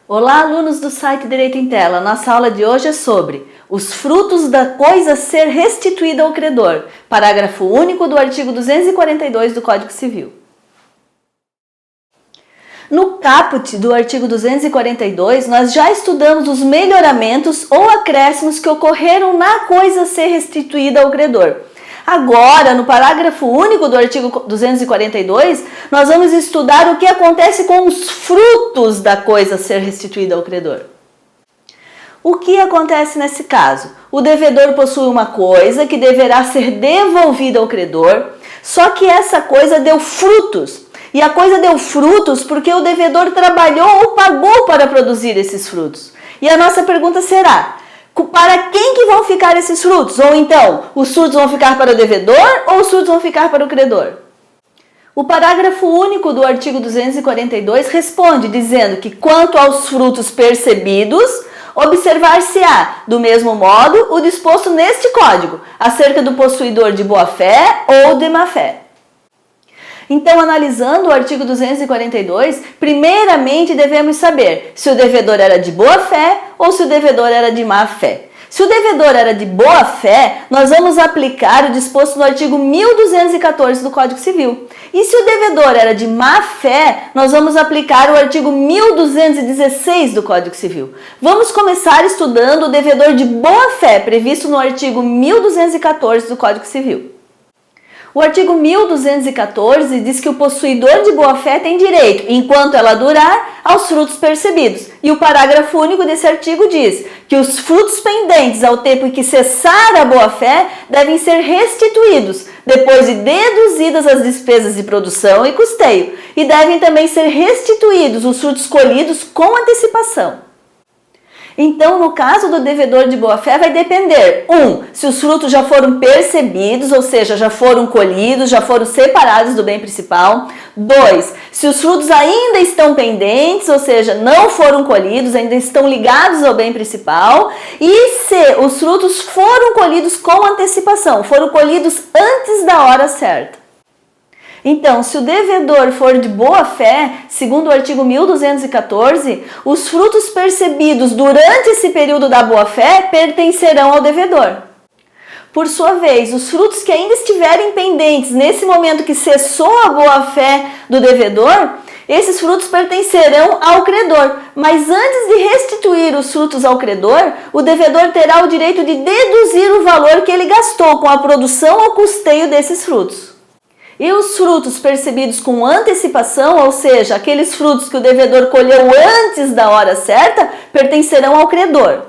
Olá, alunos do site Direito em Tela. Nossa aula de hoje é sobre os frutos da coisa ser restituída ao credor. Parágrafo único do artigo 242 do Código Civil. No caput do artigo 242, nós já estudamos os melhoramentos ou acréscimos que ocorreram na coisa ser restituída ao credor. Agora, no parágrafo único do artigo 242, nós vamos estudar o que acontece com os frutos da coisa ser restituída ao credor. O que acontece nesse caso? O devedor possui uma coisa que deverá ser devolvida ao credor, só que essa coisa deu frutos. E a coisa deu frutos porque o devedor trabalhou ou pagou para produzir esses frutos. E a nossa pergunta será: para quem que vão ficar esses frutos? Ou então, os frutos vão ficar para o devedor ou os frutos vão ficar para o credor? O parágrafo único do artigo 242 responde dizendo que quanto aos frutos percebidos, observar-se-á, do mesmo modo, o disposto neste Código, acerca do possuidor de boa-fé ou de má-fé. Então, analisando o artigo 242, primeiramente devemos saber se o devedor era de boa-fé ou se o devedor era de má-fé. Se o devedor era de boa-fé, nós vamos aplicar o disposto no artigo 1214 do Código Civil. E se o devedor era de má-fé, nós vamos aplicar o artigo 1216 do Código Civil. Vamos começar estudando o devedor de boa-fé, previsto no artigo 1214 do Código Civil. O artigo 1214 diz que o possuidor de boa-fé tem direito, enquanto ela durar, aos frutos percebidos. E o parágrafo único desse artigo diz que os frutos pendentes ao tempo em que cessar a boa-fé devem ser restituídos, depois de deduzidas as despesas de produção e custeio, e devem também ser restituídos os frutos colhidos com antecipação. Então, no caso do devedor de boa-fé, vai depender, se os frutos já foram percebidos, ou seja, já foram colhidos, já foram separados do bem principal. 2, se os frutos ainda estão pendentes, ou seja, não foram colhidos, ainda estão ligados ao bem principal. E se os frutos foram colhidos com antecipação, foram colhidos antes da hora certa. Então, se o devedor for de boa-fé, segundo o artigo 1214, os frutos percebidos durante esse período da boa-fé pertencerão ao devedor. Por sua vez, os frutos que ainda estiverem pendentes nesse momento que cessou a boa-fé do devedor, esses frutos pertencerão ao credor. Mas antes de restituir os frutos ao credor, o devedor terá o direito de deduzir o valor que ele gastou com a produção ou custeio desses frutos. E os frutos percebidos com antecipação, ou seja, aqueles frutos que o devedor colheu antes da hora certa, pertencerão ao credor.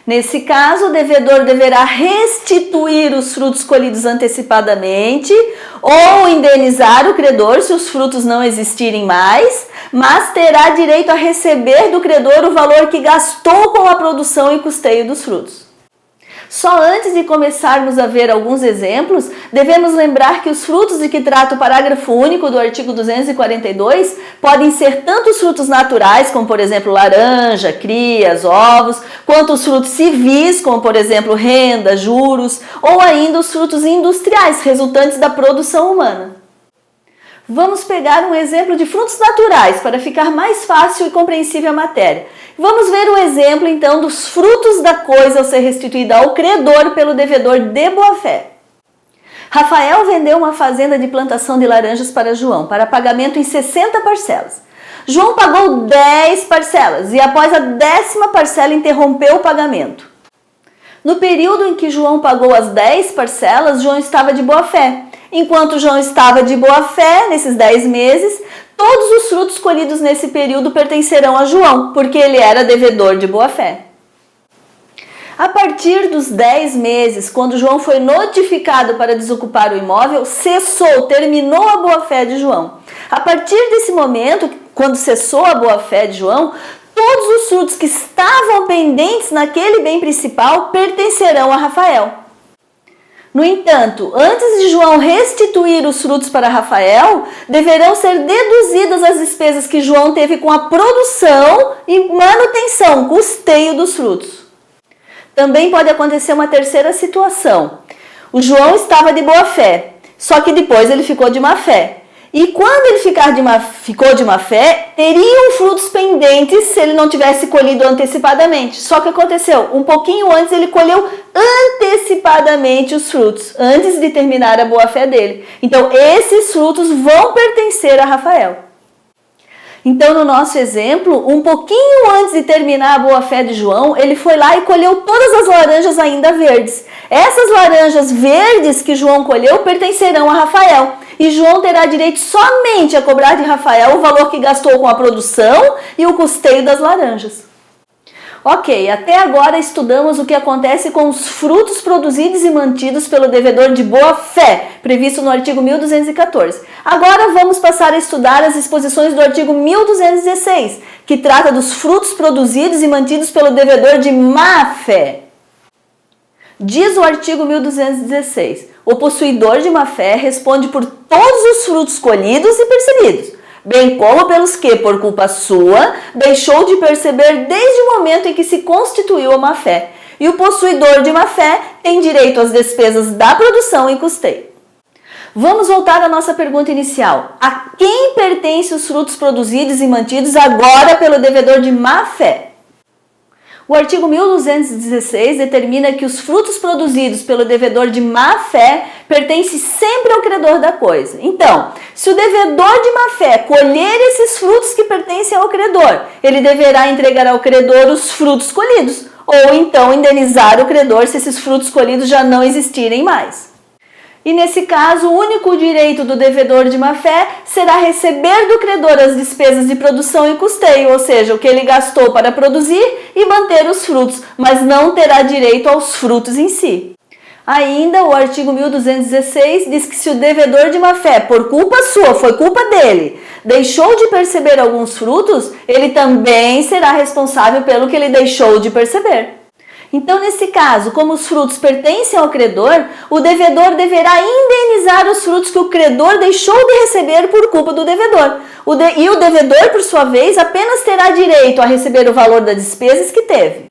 Nesse caso, o devedor deverá restituir os frutos colhidos antecipadamente ou indenizar o credor se os frutos não existirem mais, mas terá direito a receber do credor o valor que gastou com a produção e custeio dos frutos. Só antes de começarmos a ver alguns exemplos, devemos lembrar que os frutos de que trata o parágrafo único do artigo 242 podem ser tanto os frutos naturais, como por exemplo laranja, crias, ovos, quanto os frutos civis, como por exemplo renda, juros, ou ainda os frutos industriais, resultantes da produção humana. Vamos pegar um exemplo de frutos naturais para ficar mais fácil e compreensível a matéria. Vamos ver o exemplo, então, dos frutos da coisa ao ser restituída ao credor pelo devedor de boa-fé. Rafael vendeu uma fazenda de plantação de laranjas para João, para pagamento em 60 parcelas. João pagou 10 parcelas e após a 10ª parcela interrompeu o pagamento. No período em que João pagou as 10 parcelas, João estava de boa-fé. Enquanto João estava de boa-fé, nesses 10 meses, todos os frutos colhidos nesse período pertencerão a João, porque ele era devedor de boa-fé. A partir dos 10 meses, quando João foi notificado para desocupar o imóvel, terminou a boa-fé de João. A partir desse momento, quando cessou a boa-fé de João, todos os frutos que estavam pendentes naquele bem principal pertencerão a Rafael. No entanto, antes de João restituir os frutos para Rafael, deverão ser deduzidas as despesas que João teve com a produção e manutenção, custeio dos frutos. Também pode acontecer uma terceira situação. O João estava de boa fé, só que depois ele ficou de má fé. E quando ele ficou de má fé, teriam frutos pendentes se ele não tivesse colhido antecipadamente. Só que aconteceu, um pouquinho antes ele colheu antecipadamente os frutos, antes de terminar a boa fé dele. Então esses frutos vão pertencer a Rafael. Então, no nosso exemplo, um pouquinho antes de terminar a boa fé de João, ele foi lá e colheu todas as laranjas ainda verdes. Essas laranjas verdes que João colheu pertencerão a Rafael. E João terá direito somente a cobrar de Rafael o valor que gastou com a produção e o custeio das laranjas. Ok, até agora estudamos o que acontece com os frutos produzidos e mantidos pelo devedor de boa fé, previsto no artigo 1214. Agora vamos passar a estudar as disposições do artigo 1216, que trata dos frutos produzidos e mantidos pelo devedor de má fé. Diz o artigo 1216, o possuidor de má fé responde por todos os frutos colhidos e percebidos, bem como pelos que, por culpa sua, deixou de perceber desde o momento em que se constituiu a má-fé. E o possuidor de má-fé tem direito às despesas da produção e custeio. Vamos voltar à nossa pergunta inicial. A quem pertencem os frutos produzidos e mantidos agora pelo devedor de má-fé? O artigo 1216 determina que os frutos produzidos pelo devedor de má-fé pertencem sempre ao credor da coisa. Então, se o devedor de má-fé colher esses frutos que pertencem ao credor, ele deverá entregar ao credor os frutos colhidos, ou então indenizar o credor se esses frutos colhidos já não existirem mais. E nesse caso, o único direito do devedor de má-fé será receber do credor as despesas de produção e custeio, ou seja, o que ele gastou para produzir e manter os frutos, mas não terá direito aos frutos em si. Ainda, o artigo 1216 diz que se o devedor de má-fé, por culpa sua, foi culpa dele, deixou de perceber alguns frutos, ele também será responsável pelo que ele deixou de perceber. Então, nesse caso, como os frutos pertencem ao credor, o devedor deverá indenizar os frutos que o credor deixou de receber por culpa do devedor. E o devedor, por sua vez, apenas terá direito a receber o valor das despesas que teve.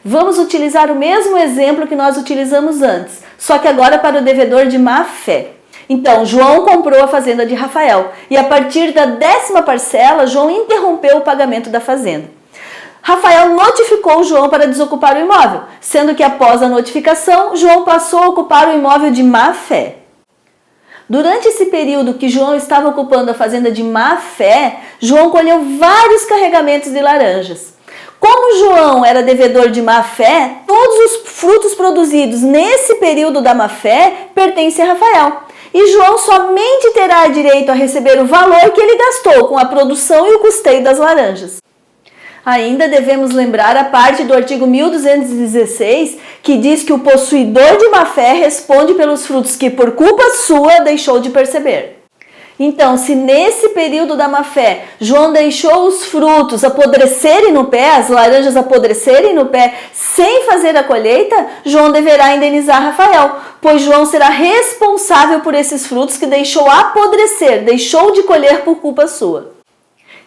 Vamos utilizar o mesmo exemplo que nós utilizamos antes, só que agora para o devedor de má-fé. Então, João comprou a fazenda de Rafael e a partir da 10ª parcela, João interrompeu o pagamento da fazenda. Rafael notificou João para desocupar o imóvel, sendo que após a notificação, João passou a ocupar o imóvel de má-fé. Durante esse período que João estava ocupando a fazenda de má-fé, João colheu vários carregamentos de laranjas. Como João era devedor de má-fé, todos os frutos produzidos nesse período da má-fé pertencem a Rafael. E João somente terá direito a receber o valor que ele gastou com a produção e o custeio das laranjas. Ainda devemos lembrar a parte do artigo 1216, que diz que o possuidor de má-fé responde pelos frutos que por culpa sua deixou de perceber. Então, se nesse período da má-fé, João deixou os frutos apodrecerem no pé, as laranjas apodrecerem no pé, sem fazer a colheita, João deverá indenizar Rafael, pois João será responsável por esses frutos que deixou apodrecer, deixou de colher por culpa sua.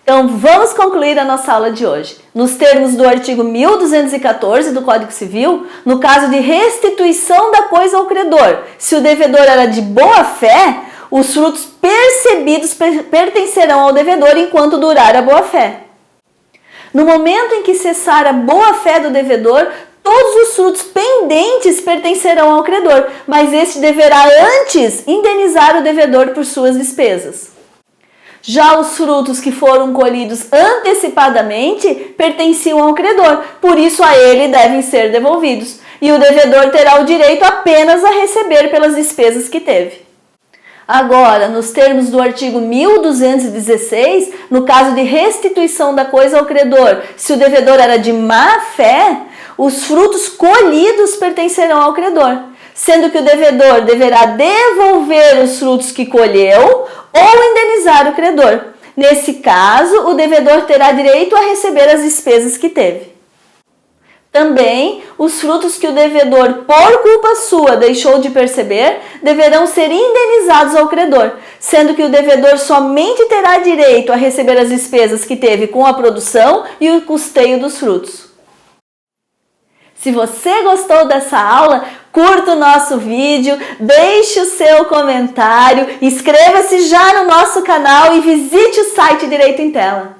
Então, vamos concluir a nossa aula de hoje. Nos termos do artigo 1214 do Código Civil, no caso de restituição da coisa ao credor, se o devedor era de boa fé, os frutos percebidos pertencerão ao devedor enquanto durar a boa fé. No momento em que cessar a boa fé do devedor, todos os frutos pendentes pertencerão ao credor, mas este deverá antes indenizar o devedor por suas despesas. Já os frutos que foram colhidos antecipadamente pertenciam ao credor, por isso a ele devem ser devolvidos, e o devedor terá o direito apenas a receber pelas despesas que teve. Agora, nos termos do artigo 1216, no caso de restituição da coisa ao credor, se o devedor era de má fé, os frutos colhidos pertencerão ao credor, sendo que o devedor deverá devolver os frutos que colheu ou indenizar o credor. Nesse caso, o devedor terá direito a receber as despesas que teve. Também, os frutos que o devedor, por culpa sua, deixou de perceber, deverão ser indenizados ao credor, sendo que o devedor somente terá direito a receber as despesas que teve com a produção e o custeio dos frutos. Se você gostou dessa aula, curta o nosso vídeo, deixe o seu comentário, inscreva-se já no nosso canal e visite o site Direito em Tela.